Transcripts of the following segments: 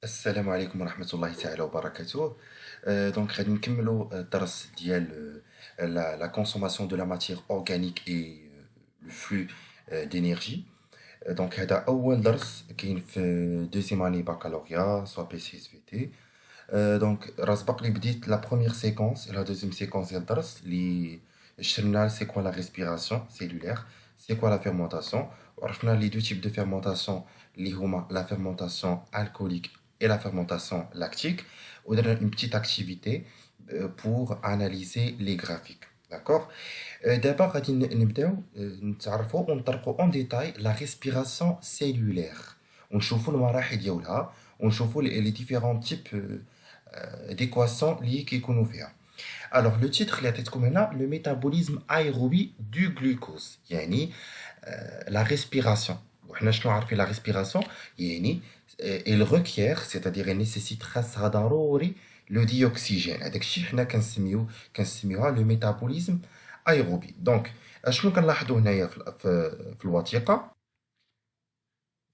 السلام عليكم ورحمة الله تعالى وبركاته. دونك غادي نكملوا الدرس ديال la consommation de la matière organique et le flux d'énergie. دونك هذا أول درس كاين في دوزيام اني بكالوريا سوا بي سي اس في تي. دونك راه سبق لي بديت لا بروميير سيكونس لا دوزيام سيكونس ديال الدرس اللي شرنا سي كوا لا ريسبيراسيون سيلولير سي كوا لا فيرمونطاسيون وعرفنا لي دو تيب دو فيرمونطاسيون اللي هما لا فيرمونطاسيون alcoolique et la fermentation lactique, on a une petite activité pour analyser les graphiques. D'accord. D'abord, on نطرقوا en détail la respiration cellulaire. On chauffe المراحل ديالها, on chauffe les différents types d'équations liées qui nous fait. Alors, le titre, il a le métabolisme aérobie du glucose. Yani, la respiration. وحنا شنو عارفين la respiration يعني il requiert c'est-à-dire il nécessite خاصها ضروري le dioxygène هذاك الشيء حنا كنسميوها le métabolisme aérobie. دونك اشنو كنلاحظوا هنايا في الوثيقه.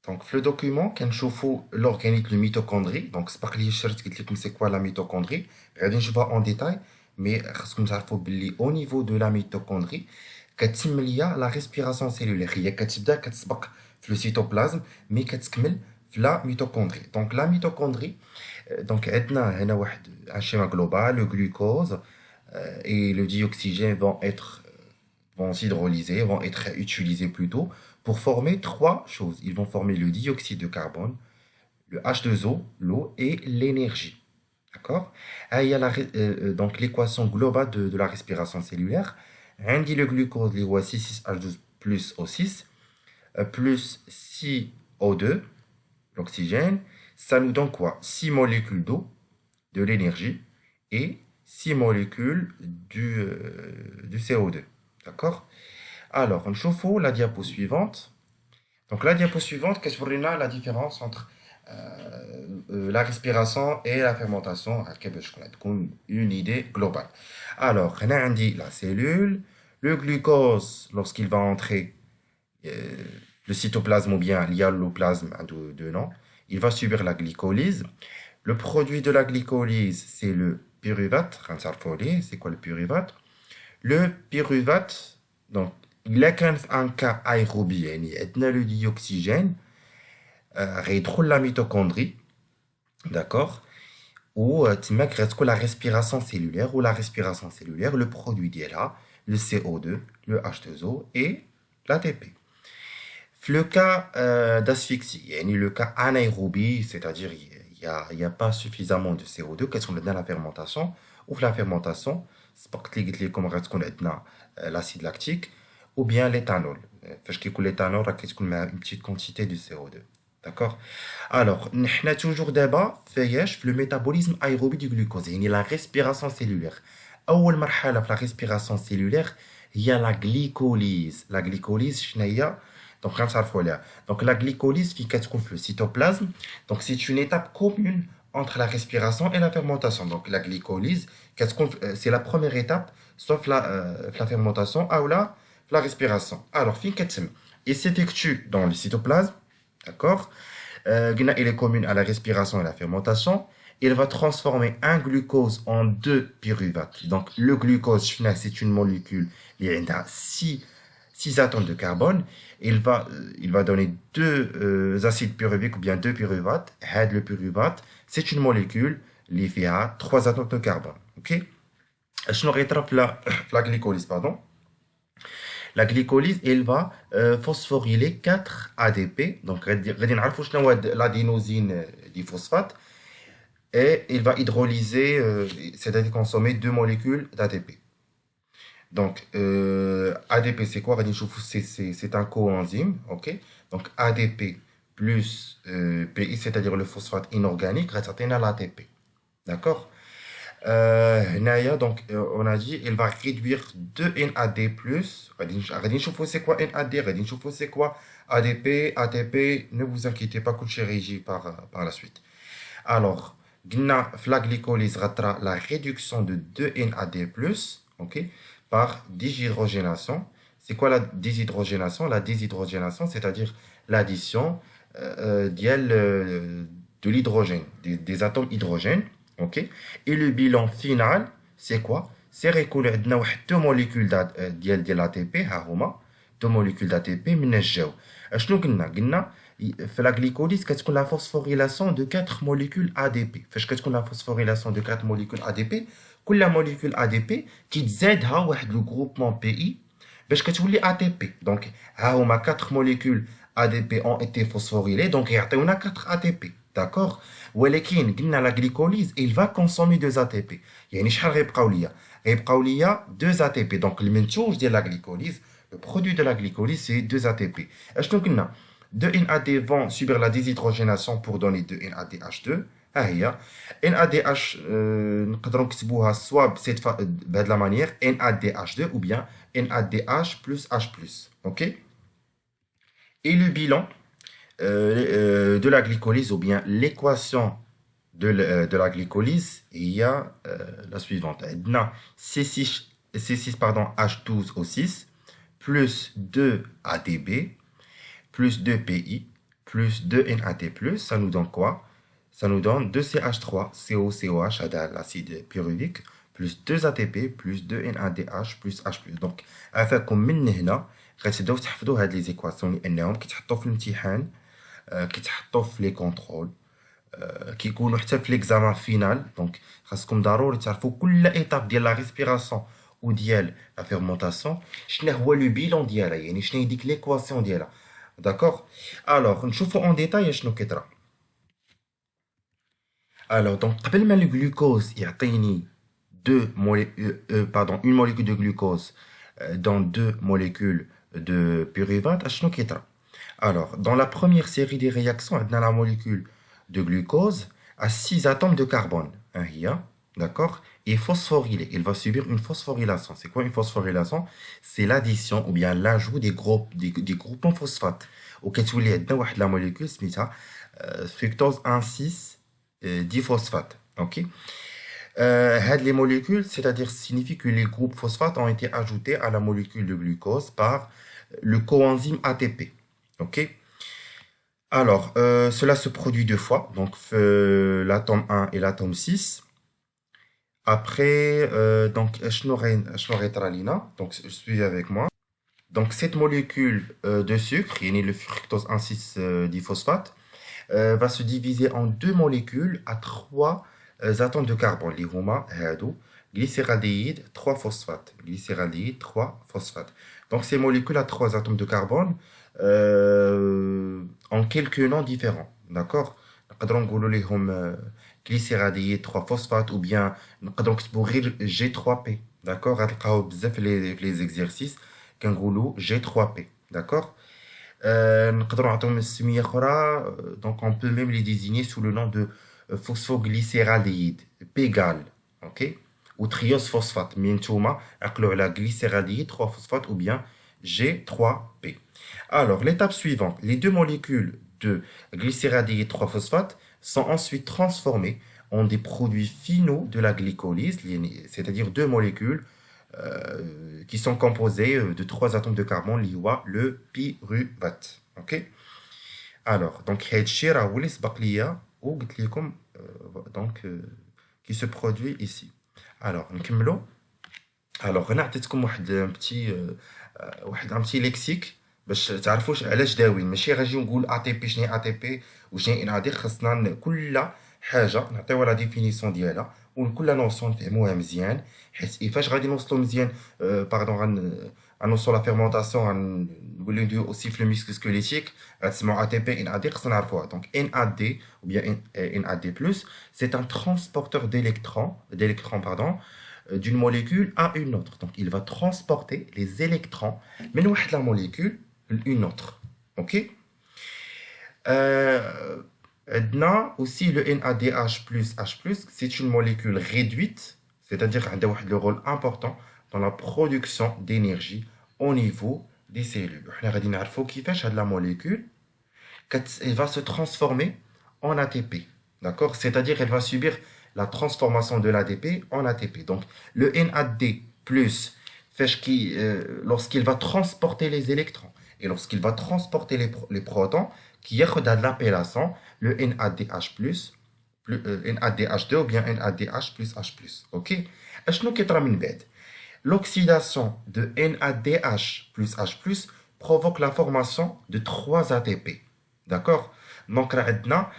دونك في لو دوكيومون كنشوفوا لورغانيك لو ميتوكوندري. دونك سبق لي شرت قلت لكم سي كوا لا ميتوكوندري غادي نشوفها اون ديتاي مي خاصكم تعرفوا باللي او نيفو دو لا ميتوكوندري كتم ليا لا ريسبيراسيون سيلولير هي كتبدا كتسبق في لو سيتوبلازم مي كتكمل في لا ميتوكوندري. دونك لا ميتوكوندري دونك عندنا هنا واحد ان شيما جلوبال لو glucose et le dioxygène vont s'hydrolyser, vont être utilisés plutôt pour former trois choses. Ils vont former le dioxyde de carbone, le H2O, l'eau et l'énergie. D'accord. Il y a donc l'équation globale de la respiration cellulaire. On dit le glucose, les C6H12 plus O6 plus 6O2, l'oxygène, ça nous donne quoi? 6 molécules d'eau, de l'énergie, et 6 molécules du CO2. D'accord? Alors, on chauffe la diapo suivante. Donc, la diapo suivante, qu'est-ce qu'on a la différence entre la respiration et la fermentation? Une idée globale. Alors, on a dit la cellule, le glucose, lorsqu'il va entrer le cytoplasme ou bien l'hyaloplasme, il va subir la glycolyse. Le produit de la glycolyse, c'est le pyruvate. C'est quoi le pyruvate? Le pyruvate, donc, il est un cas aérobie, il a le dioxygène, il la mitochondrie, d'accord? Ou la respiration cellulaire, le produit là, le CO2, le H2O et l'ATP. Le cas d'asphyxie, le cas anaérobie, c'est-à-dire il n'y a pas suffisamment de CO2, qu'est-ce qu'on a dans la fermentation? Ou la fermentation, c'est pas que comme l'acide lactique, ou bien l'éthanol. Parce que l'éthanol a une petite quantité de CO2. D'accord. Alors, on a toujours débat le métabolisme aérobie du glucose, la respiration cellulaire. أول مرحلة في la respiration cellulaire il y a la glycolyse. La glycolyse شنو donc donc la glycolyse في كتكون في le cytoplasme. Donc c'est une étape commune entre la respiration et la fermentation. Donc la glycolyse c'est la première étape sauf la fermentation ou la respiration. Alors fin كتم il s'effectue dans le cytoplasme, d'accord. Il est commune à la respiration et la fermentation. Il va transformer un glucose en deux pyruvates. Donc, le glucose, c'est une molécule qui a 6 atomes de carbone. Il va donner deux acides pyruviques ou bien deux pyruvates. Le pyruvate, c'est une molécule qui a 3 atomes de carbone. Ok? Je ne la glycolyse, pardon. La glycolyse, elle va phosphoryler 4 ADP. Donc, l'adénosine diphosphate. Et il va hydrolyser, c'est-à-dire consommer 2 molécules d'ADP. Donc, ADP, c'est quoi? C'est un coenzyme, ok? Donc, ADP plus PI, c'est-à-dire le phosphate inorganique, c'est l'ATP. D'accord? Donc, on a dit, il va réduire 2 NAD+. C'est quoi NAD? C'est quoi ADP, ATP? Ne vous inquiétez pas, coach régi par la suite. Alors, la glycolyse ratera la réduction de 2 NAD+, okay, par déshydrogénation. C'est quoi la déshydrogénation? La déshydrogénation, c'est-à-dire l'addition de l'hydrogène, des atomes hydrogène. Ok. Et le bilan final, c'est quoi? C'est récolter deux molécules de l'ATP, deux molécules d'ATP, من الجو. شنو قلنا في la glycolyse كتكون la phosphorylation de 4 molécules ADP. فاش كتكون la phosphorylation de 4 molécules ADP, كل molécule ADP كيتزادها واحد لو groupement PI باش كتولي ATP. Donc ها هما 4 molécules ADP ont été phosphorylées, donc يعطيونا 4 ATP. D'accord? ولكن قلنا la glycolyse, il va consommer 2 ATP. يعني شحال غيبقاو ليا؟ غيبقاو ليا 2 ATP. Donc المنتوج ديال la glycolyse, le produit de la glycolyse, c'est 2 ATP. اشنو قلنا؟ 2 NAD vont subir la déshydrogénation pour donner 2 NADH2. ها هي NADH, نقدروا نكتبوها soit بهذه la manière NADH2 ou bien NADH plus H+. OK? Et le bilan de la glycolyse ou bien l'équation de la glycolyse, il y a la suivante. C6 pardon, H12O6 plus 2 ADB plus 2 PI plus 2 NAD+, ça nous donne quoi? Ça nous donne 2CH3 COCOH, l'acide pyruvique, plus 2 ATP plus 2 NADH plus H+. Donc, عفاكم من هنا غتبداو تحفظوا هاد لي زيكواسيون لانهم كيتحطوا في الامتحان، كيتحطوا في لي كونترول، كيكونوا حتى في ليكزامان فينال. دونك خاصكم ضروري تعرفوا كل ايتاب ديال لا ريسبيراسيون وديال لا فيرمونطاسيون شنو هو لو بيلون ديالها، يعني شنو هي ديك ليكواسيون ديالها. داكوغ. الوغ نشوفوا اون ديتاي شنو كيطرا. الوغ دونك قبل ما الجلوكوز يعطيني une molécule de glucose dans 2 molécules de pyruvate, شنو كيطرا؟ Alors, dans la première série des réactions, on a la molécule de glucose à 6 atomes de carbone. Un IA, d'accord? Et phosphorylé. Il va subir une phosphorylation. C'est quoi une phosphorylation? C'est l'addition ou bien l'ajout des groupes en phosphate. Au cas où il y a la molécule, c'est ça, fructose 1,6 diphosphate. Ok? Les molécules, c'est-à-dire signifie que les groupes phosphates ont été ajoutés à la molécule de glucose par le coenzyme ATP. Ok. Alors, cela se produit 2 fois, donc l'atome 1 et l'atome 6. Après, donc, donc suivez avec moi. Donc, cette molécule de sucre, le fructose 1,6 diphosphate, va se diviser en 2 molécules à 3 atomes de carbone. Les huma, glycéraldéhyde, 3 phosphates. Glycéraldéhyde, 3 phosphates. Donc, ces molécules à 3 atomes de carbone en quelques noms différents. D'accord? نقدروا نقولوا لهم glycéraldéhyde 3 phosphates ou bien نقدروا نكتبوا غير G3P. D'accord? غتلقاو بزاف في les exercices كنقولوا G3P. D'accord? نقدروا نعطيهم السميه اخرى. Donc on peut même les désigner sous le nom de phosphoglycéraldéhyde Pégal. OK? Ou triose phosphate. Mais نتوما عقلوا على glycéraldéhyde 3 phosphates ou bien G3P. Alors, l'étape suivante, les 2 molécules de glycéraldéhyde 3 phosphate sont ensuite transformées en des produits finaux de la glycolyse, c'est-à-dire 2 molécules qui sont composées de 3 atomes de carbone, le pyruvate. Ok? Alors, donc, donc qui se produit ici. Alors, نكملوا. Alors, انا عطيتكم واحد un petit lexique باش تعرفوش علاش داوين. ماشي غنجي نقول ATP شنو هي ATP وشنو هي NAD. خاصنا كل حاجه نعطيوها لا ديفينيسيون ديالها وكل نوصون نفهموها مزيان، حيت فاش غادي نوصلوا مزيان باردون غنوصلوا لا فيرمونطاسيون غنوليو نديرو اوسي في الميسكل سكوليتيك غتسمعوا ATP NAD خاصنا نعرفوها. دونك NAD ou bien NAD+, c'est un transporteur d'électrons pardon d'une molécule à une autre. Donc, il va transporter les électrons من واحد la molécule à une autre. OK? عندنا aussi le NADH plus H+, c'est une molécule réduite, c'est-à-dire عندها واحد le rôle important dans la production d'énergie au niveau des cellules. حنا غادي نعرفوا كيفاش هاد la molécule elle va se transformer en ATP. D'accord? C'est-à-dire elle va subir la transformation de l'ADP en ATP. Donc, le NAD+, lorsqu'il va transporter les électrons et lorsqu'il va transporter les protons, qui a de l'appellation le NADH+, NADH2 ou bien NADH plus H+. Ok? اشنو كيطرى من بعد؟ L'oxydation de NADH plus H+, provoque la formation de 3 ATP. D'accord? Donc, on a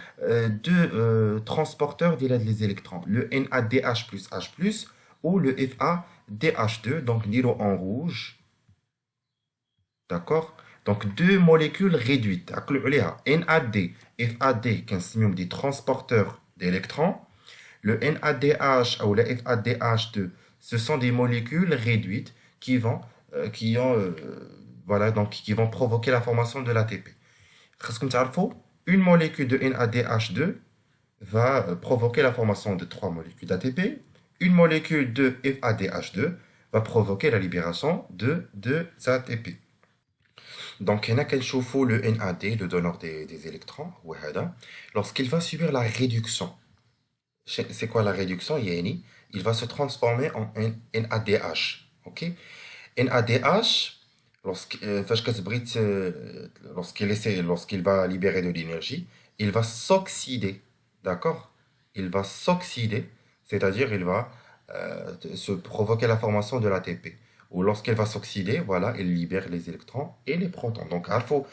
deux transporteurs des électrons, le NADH plus H+, ou le FADH2, donc niro en rouge. D'accord? Donc, deux molécules réduites. NAD, FAD, qui sont des transporteurs d'électrons. Le NADH ou le FADH2, ce sont des molécules réduites voilà, donc, qui vont provoquer la formation de l'ATP. Une molécule de NADH2 va provoquer la formation de 3 molécules d'ATP. Une molécule de FADH2 va provoquer la libération de 2 ATP. Donc, il y a le NAD, le donneur des électrons, lorsqu'il va subir la réduction. C'est quoi la réduction, Yéni? Il va se transformer en NADH. Ok? NADH, lorsqu'il va libérer de l'énergie, il va s'oxyder. D'accord? Il va s'oxyder, c'est-à-dire il va se provoquer la formation de l'ATP. Ou lorsqu'il va s'oxyder, voilà, il libère les électrons et les protons. Donc, il faut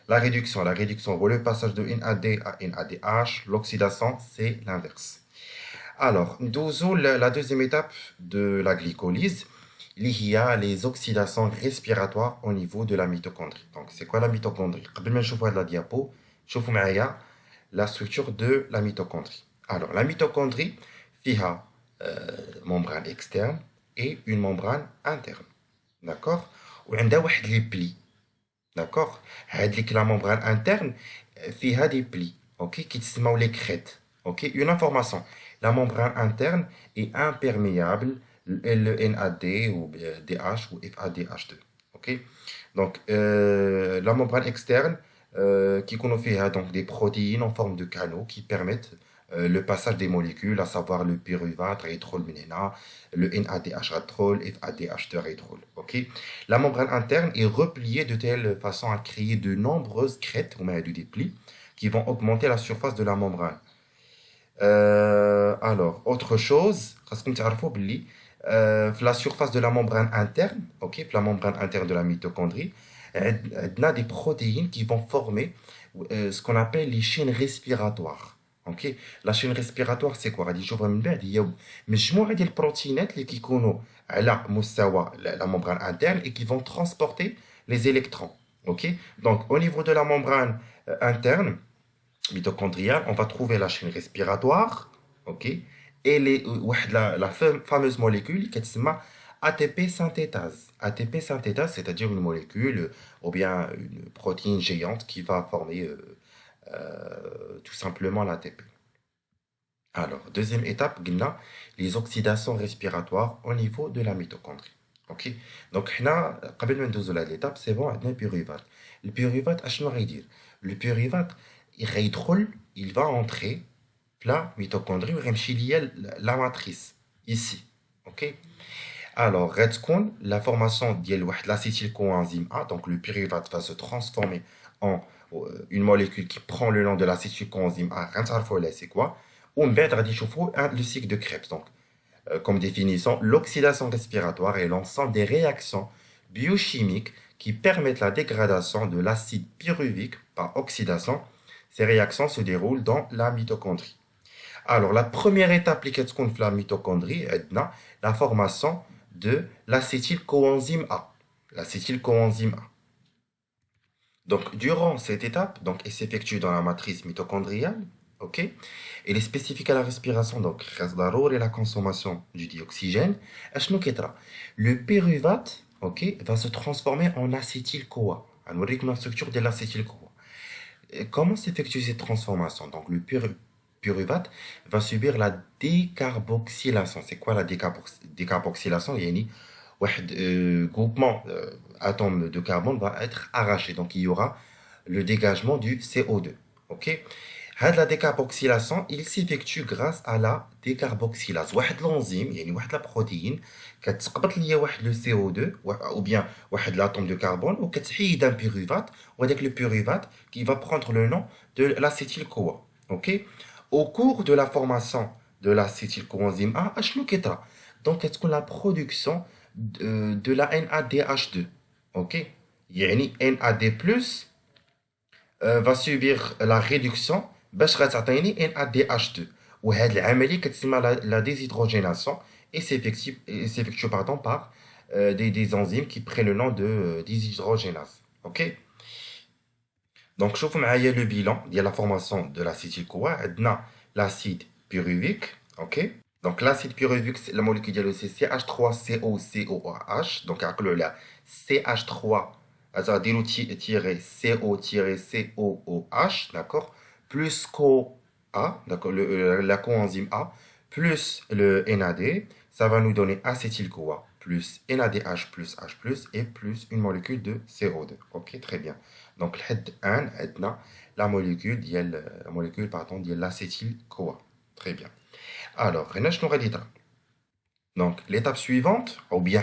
la réduction, ou le passage de NAD à NADH, l'oxydation, c'est l'inverse. Alors, nous la deuxième étape de la glycolyse. Il y a les oxydations respiratoires au niveau de la mitochondrie. Donc, c'est quoi la mitochondrie? Avant de voir la diapo, regardez la structure de la mitochondrie. Alors, la mitochondrie, il y a membrane externe et une membrane interne. D'accord? Ou il y a des plis. D'accord? La membrane interne, il y a des plis. Ok? Qui sont les crêtes. Ok? Une information. La membrane interne est imperméable le NAD ou DH ou FADH2. Ok? Donc, la membrane externe qui contient donc des protéines en forme de canaux qui permettent le passage des molécules, à savoir le pyruvate, rétrolménana, le NADH rétrol, FADH2 rétrol. Ok? La membrane interne est repliée de telle façon à créer de nombreuses crêtes, ou même des plis, qui vont augmenter la surface de la membrane. Alors, autre chose, parce que la surface de la membrane interne, ok, la membrane interne de la mitochondrie, on a des protéines qui vont former ce qu'on appelle les chaînes respiratoires. Ok, la chaîne respiratoire c'est quoi? غادي نشوفها من بعد هي مجموعه ديال البروتينات اللي كيكونوا على مستوى la membrane interne et qui vont transporter les électrons. Ok, donc au niveau de la membrane interne mitochondriale, on va trouver la chaîne respiratoire, ok, et la fameuse molécule qui s'appelle ATP synthétase. ATP synthétase, c'est-à-dire une molécule ou bien une protéine géante qui va former tout simplement l'ATP. Alors, deuxième étape, les oxydations respiratoires au niveau de la mitochondrie. Ok, donc قبل ما ندوزو لهاد l'étape, c'est bon, عندنا pyruvate. Le pyruvate, اشنو غيدير? Le pyruvate, il va entrer la mitochondrie وغيمشي ليا la matrice ici. Ok, alors la formation de l'acétylcoenzyme A, donc le pyruvate va se transformer en une molécule qui prend le nom de l'acétylcoenzyme A. C'est quoi? Ou le cycle de Krebs. Donc, comme définition, l'oxydation respiratoire est l'ensemble des réactions biochimiques qui permettent la dégradation de l'acide pyruvique par oxydation. Ces réactions se déroulent dans la mitochondrie. Alors, la première étape de la mitochondrie est la formation de l'acétylcoenzyme A. L'acétylcoenzyme A. Donc, durant cette étape, donc, elle s'effectue dans la matrice mitochondriale, ok? Elle est spécifique à la respiration, donc, et la consommation du dioxygène. Le pyruvate, ok, va se transformer en acétyl-CoA. On va la structure de l'acétyl-CoA. Comment s'effectue cette transformation? Donc, le pyruvate va subir la décarboxylation. C'est quoi la décarboxylation? Il y a un groupement atomes de carbone va être arraché. Donc, il y aura le dégagement du CO2. Ok? La décarboxylation, il s'effectue grâce à la décarboxylase. L'enzyme, il y a une protéine qui تقبط ليا le CO2 ou bien l'atome de carbone ou qui تحيد un pyruvate ou avec le pyruvate qui va prendre le nom de l'acétyl-CoA. OK? Au cours de la formation de l'acétyl-coenzyme A, شنو كيطرا؟ Donc تكون la production de la NADH2. OK? يعني NAD+ va subir la réduction باش غتعطيني NADH2 وهذه العمليه كتسمى la déshydrogénation et s'effectue pardon par des enzymes qui prennent le nom de déshydrogénase. OK. Donc شوفوا معايا le bilan ديال la formation de l'acétyl-CoA. عندنا l'acide pyruvique. OK. Donc l'acide pyruvique la molécule ديالو c'est CH3COCOH. Donc عقلوا على CH3 ديرو tiret CO-COOH, d'accord, plus CoA, d'accord, la coenzyme A, plus le NAD, ça va nous donner acétyl-CoA, plus NADH plus H+, et plus une molécule de CO2. Ok, très bien. Donc, la molécule de l'acétyl-CoA. Très bien. Alors, donc, l'étape suivante, ou bien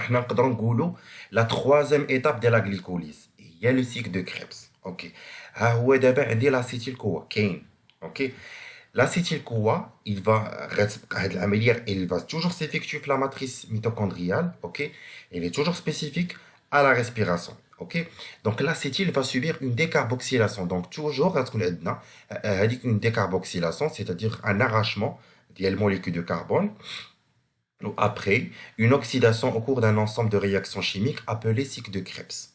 la troisième étape de la glycolyse, il y a le cycle de Krebs. Ok. L'acétyl-CoA. Ok. L'acétyl-CoA, il va toujours s'effectuer dans la matrice mitochondriale. Ok. Il est toujours spécifique à la respiration. Ok. Donc, l'acétyl va subir une décarboxylation. Donc, toujours, une décarboxylation, c'est-à-dire un arrachement des molécules de carbone. Après, une oxydation au cours d'un ensemble de réactions chimiques appelé cycle de Krebs.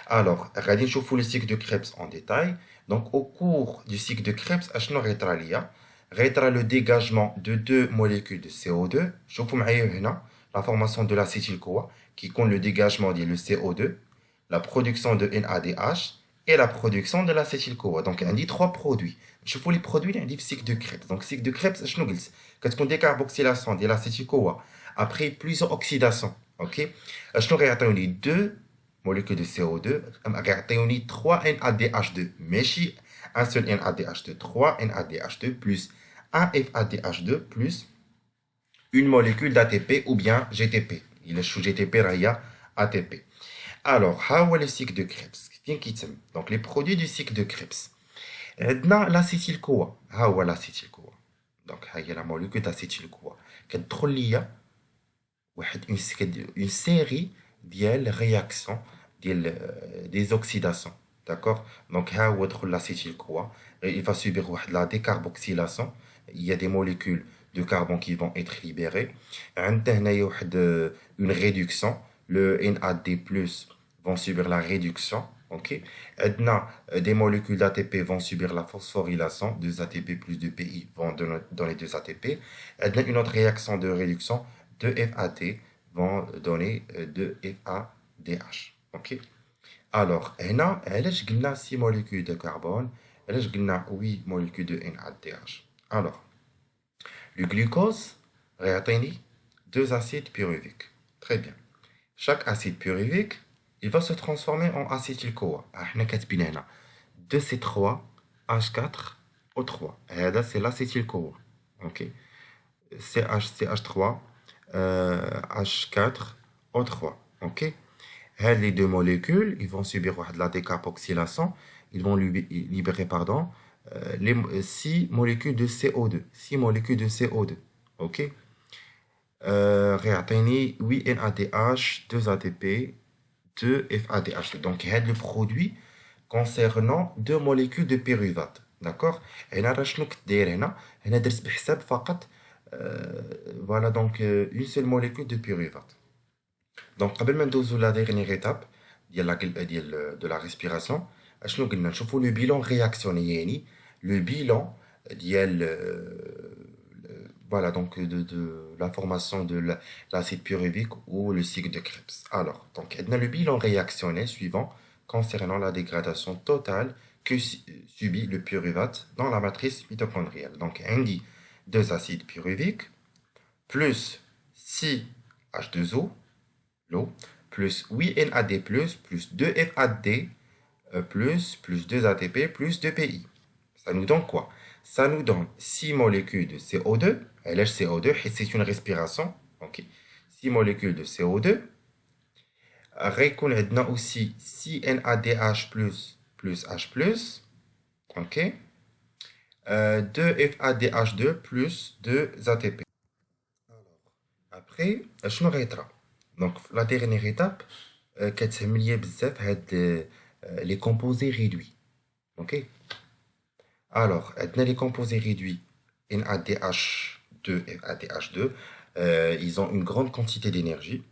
Alors, regardez le cycle de Krebs en détail. Donc, au cours du cycle de Krebs, le dégagement de deux molécules de CO2. La formation de l'acétyl-CoA qui compte le dégagement du CO2, la production de NADH et la production de l'acétyl-CoA. Donc, on dit trois produits. Je vous les produits dans le cycle de Krebs. Donc, cycle de Krebs, je vous dis, quand on décarboxylation de l'acétyl-CoA, après plusieurs oxydations, ok, je vous ai deux molécules de CO2, je vous 3 NADH2, mais si un seul NADH2, 3 NADH2 plus un FADH2 plus une molécule d'ATP ou bien GTP. Il est sous GTP, Raya, ATP. Alors, le cycle de Krebs. Donc, les produits du cycle de Krebs. L'acétyl-CoA. L'acétyl-CoA. Donc, il y a la molécule d'acétyl-CoA. Qui une série de réactions, des oxydations. D'accord. Donc, l'acétyl-CoA. Il va subir la décarboxylation. Il y a des molécules de carbone qui vont être libérées. Une réduction. Le NAD+ vont subir la réduction. Ok. Des molécules d'ATP vont subir la phosphorylation. 2 ATP plus 2 PI vont donner 2 ATP. Une autre réaction de réduction. 2 FAD vont donner 2 FADH. Ok. Alors, هنا علاش قلنا 6 molécules de carbone, علاش قلنا 8 molécules de NADH. Alors, le glucose réatténie 2 acides pyruviques. Très bien. Chaque acide pyruvique, il va se transformer en acétyl-CoA. احنا كاتبين هنا 2C3H4O3. هذا c'est l'acétyl-CoA. OK. CH3 H4O3. OK. Les deux molécules, ils vont subir la décarboxylation. Ils vont libérer, pardon, les 6 molécules de CO2. 6 molécules de CO2. OK. Réatténie 8 NADH, 2 ATP, 2 FADH. Donc, il y a le produit concernant 2 molécules de pyruvate. D'accord. Et là, je voilà, donc une seule molécule de pyruvate. Donc, avant de passer la dernière étape de la respiration, je vais le bilan réactionné, le bilan voilà, donc de la formation de l'acide pyruvique ou le cycle de Krebs. Alors, donc, on a le bilan réactionné suivant concernant la dégradation totale que subit le pyruvate dans la matrice mitochondriale. Donc, on dit 2 acides pyruviques plus 6 H2O, l'eau, plus 8 NAD+, plus 2 FAD, plus 2 ATP, plus 2 PI. Ça nous donne quoi? Ça nous donne 6 molécules de CO2. LHCO2, et c'est une respiration. Ok. 6 molécules de CO2. On a aussi 6 NADH plus H+. Ok. 2 FADH2 plus 2 ATP. Après, je vais donc la dernière étape, كتسمى بزاف les composés réduits. Ok. Alors, les composés réduits NADH2 et ADH2, ils ont une grande quantité d'énergie.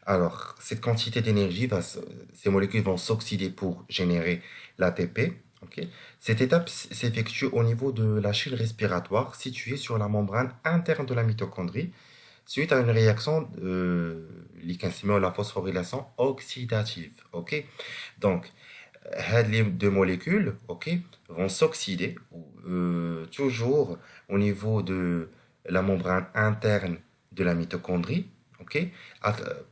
Alors, cette quantité d'énergie, ces molécules vont s'oxyder pour générer l'ATP. Ok. Cette étape s'effectue au niveau de la chaîne respiratoire située sur la membrane interne de la mitochondrie suite à une réaction la phosphorylation oxydative. Ok. Donc, les deux molécules, ok, vont s'oxyder toujours au niveau de la membrane interne de la mitochondrie, ok,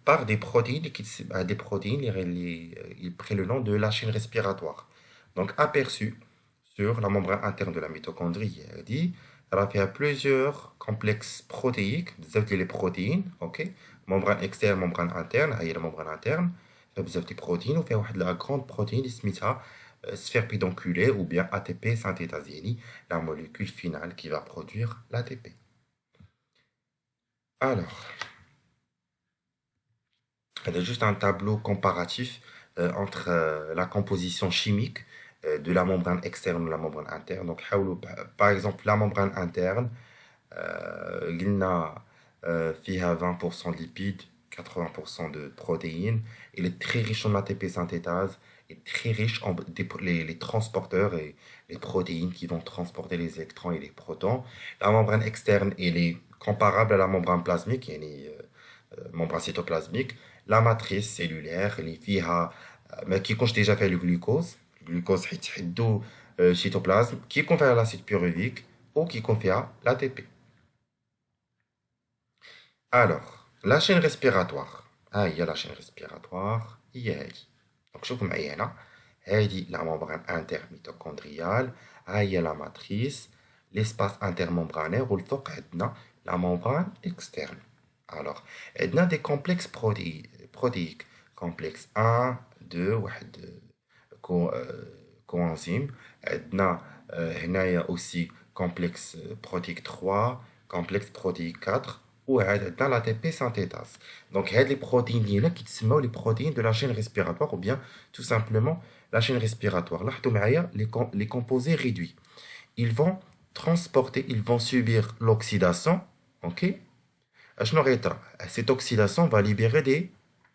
par des protéines ils prennent le nom de la chaîne respiratoire. Donc aperçu sur la membrane interne de la mitochondrie, dit il y a plusieurs complexes protéiques, les protéines, ok, membrane externe, membrane interne, il y a la membrane interne. بزاف دي بروتين وفيها واحد لا غروند بروتين اللي سميتها sphère pédonculaire ou bien ATP synthétase يعني la molécule finale qui va produire l'ATP. Alors, il y a juste un tableau comparatif entre la composition chimique de la membrane externe et la membrane interne. Donc, par exemple, la membrane interne, il y a 20% de lipides, 80% de protéines. Il est très riche en ATP synthétase et très riche en les transporteurs et les protéines qui vont transporter les électrons et les protons. La membrane externe, elle est comparable à la membrane plasmique, membrane cytoplasmique. La matrice cellulaire, elle est فيها qui contient déjà fait le glucose. Le glucose est d'eau cytoplasme qui contient l'acide pyruvique ou qui contient l'ATP. Alors, la chaîne respiratoire. Ah, il y a la chaîne respiratoire. Il y a. Donc, je vous mets là. Il la membrane intermitochondriale. Ah, il y a la matrice, l'espace intermembranaire ou le fond, la membrane externe. Alors, il y a des complexes protéiques. Complexe 1, 2, coenzyme. Il y a aussi complexe protéique 3, complexe protéique 4. Ou dans l'ATP synthétase. Donc, il y a les protéines qui sont les protéines de la chaîne respiratoire ou bien tout simplement la chaîne respiratoire. Là, les composés réduits. Ils vont transporter, ils vont subir l'oxydation. Ok? Cette oxydation va libérer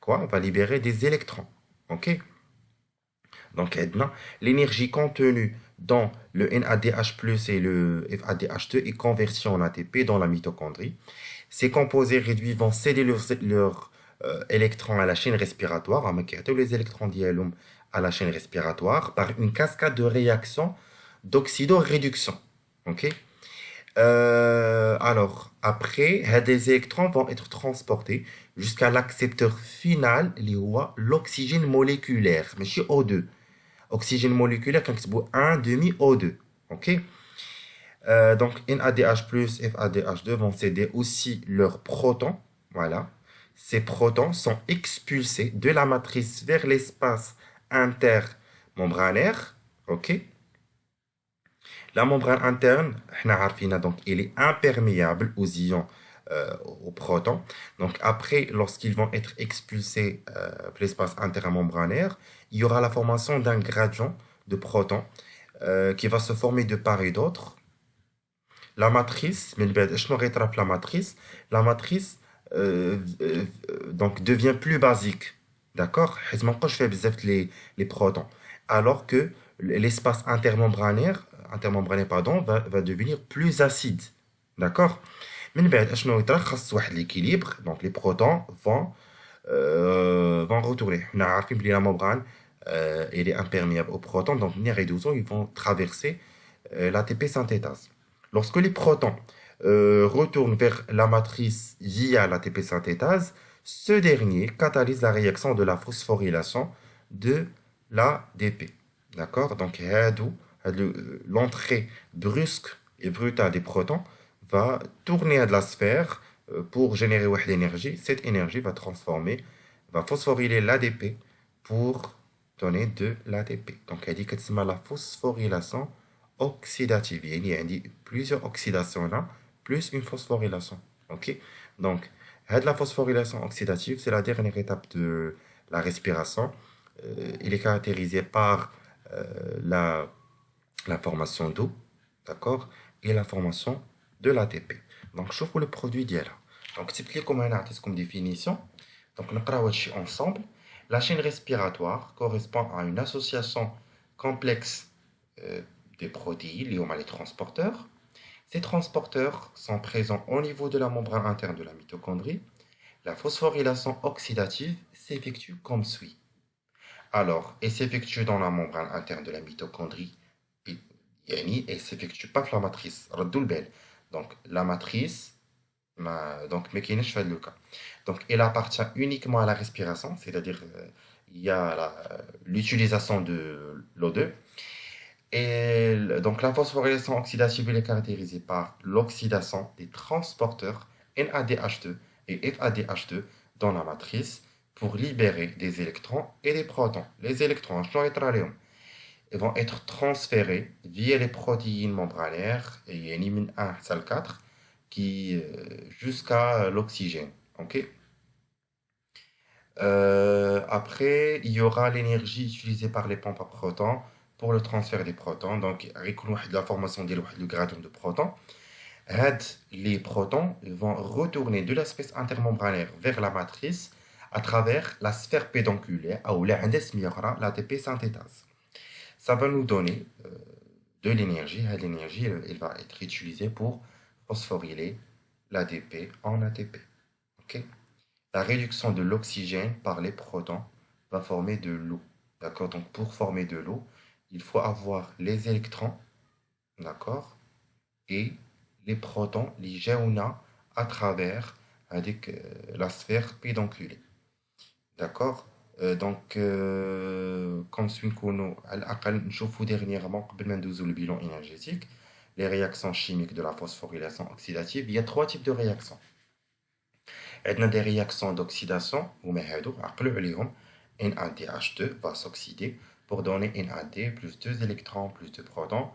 va libérer des électrons. Ok? Donc, l'énergie contenue dans le NADH+ et le FADH2 est convertie en ATP dans la mitochondrie. Ces composés réduits vont céder leurs électrons à la chaîne respiratoire, les électrons à la chaîne respiratoire par une cascade de réactions d'oxydoréduction. Ok. Alors, après, des électrons vont être transportés jusqu'à l'accepteur final, l'oxygène moléculaire, mais chez O2. Oxygène moléculaire, quand c'est 1 demi O2. Ok. Donc, NADH+, FADH2 vont céder aussi leurs protons. Voilà. Ces protons sont expulsés de la matrice vers l'espace intermembranaire. OK. La membrane interne, donc, elle est imperméable aux ions, aux protons. Donc, après, lorsqu'ils vont être expulsés vers l'espace intermembranaire, il y aura la formation d'un gradient de protons qui va se former de part et d'autre. La matrice, la matrice donc devient plus basique, d'accord? Je fais les protons, alors que l'espace intermembranaire pardon, va devenir plus acide, d'accord? L'équilibre, donc les protons vont retourner. La membrane elle est imperméable aux protons, donc ils vont traverser l'ATP synthétase. Lorsque les protons retournent vers la matrice via l'ATP synthétase, ce dernier catalyse la réaction de la phosphorylation de l'ADP. D'accord? Donc, l'entrée brusque et brutale des protons va tourner à de la sphère pour générer de l'énergie. Cette énergie va transformer, va phosphoryler l'ADP pour donner de l'ATP. Donc, elle dit que c'est la phosphorylation oxydative. Il y a plusieurs oxydations là, plus une phosphorylation. Ok? Donc, la phosphorylation oxydative, c'est la dernière étape de la respiration. Il est caractérisé par euh, la, la formation d'eau, d'accord, et la formation de l'ATP. Donc, je vous le produit d'IELA. Donc, c'est comme un artiste comme définition. Donc, nous allons ensemble. La chaîne respiratoire correspond à une association complexe euh, des protéines liées aux transporteurs. Ces transporteurs sont présents au niveau de la membrane interne de la mitochondrie. La phosphorylation oxydative s'effectue comme suit. Alors, elle s'effectue dans la membrane interne de la mitochondrie. Et elle s'effectue pas dans la matrice. Donc, la matrice, donc, mais qui n'est pas le cas. Donc, elle appartient uniquement à la respiration, c'est-à-dire il y a l'utilisation de l'O2. Et donc, la phosphorylation oxydative elle est caractérisée par l'oxydation des transporteurs NADH2 et FADH2 dans la matrice pour libérer des électrons et des protons. Les électrons, ils vont être transférés via les protéines membranaires, et il y a une 1, salle 4, qui, jusqu'à l'oxygène. Ok. Après, il y aura l'énergie utilisée par les pompes à protons pour le transfert des protons. Donc, avec la formation du gradient de protons, les protons vont retourner de l'espace intermembranaire vers la matrice à travers la sphère pédonculaire, ou l'ATP synthétase. Ça va nous donner de l'énergie. L'énergie, elle va être utilisée pour phosphoryler l'ADP en ATP. Ok. La réduction de l'oxygène par les protons va former de l'eau. D'accord? Donc, pour former de l'eau, il faut avoir les électrons, d'accord? Et les protons, les géona, à travers avec, la sphère pédonculée. D'accord? Donc, comme celui qu'on a dernièrement, قبل ما ندوزو le bilan énergétique, les réactions chimiques de la phosphorylation oxydative, il y a trois types de réactions. عندنا des réactions d'oxydation هما هادو عقلوا عليهم. NADH2 va s'oxyder pour donner NAD plus 2 électrons plus 2 protons.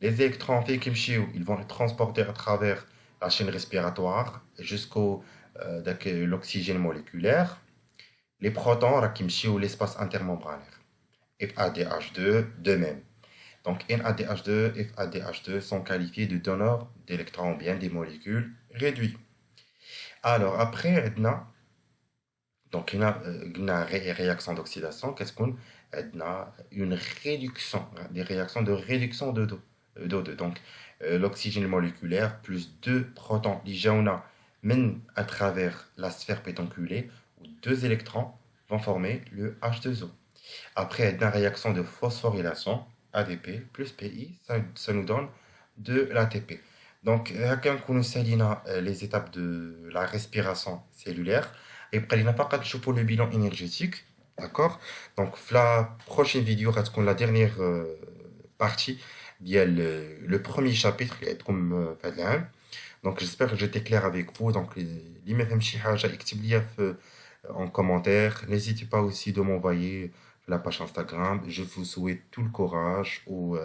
Les électrons ils vont être transportés à travers la chaîne respiratoire jusqu'au l'oxygène moléculaire. Les protons راكيمشيو l'espace intermembranaire. FADH2 de même. Donc NADH2 et FADH2 sont qualifiés de donneurs d'électrons ou bien des molécules réduits. Alors après, donc, il y a une réaction d'oxydation. Qu'est-ce qu'on a? Une réduction, des réactions de réduction d'O2. Donc, l'oxygène moléculaire plus deux protons, l'IGONA, mène à travers la sphère pédonculée où deux électrons vont former le H2O. Après, une réaction de phosphorylation, ADP plus PI, ça nous donne de l'ATP. Donc, on a les étapes de la respiration cellulaire. Et après, il n'a pas qu'à chauffer le bilan énergétique. D'accord? Donc, la prochaine vidéo, on la dernière partie, il y a le premier chapitre, qui est comme donc, j'espère que j'étais clair avec vous. Donc, les mêmes en commentaire. N'hésitez pas aussi de m'envoyer la page Instagram. Je vous souhaite tout le courage ou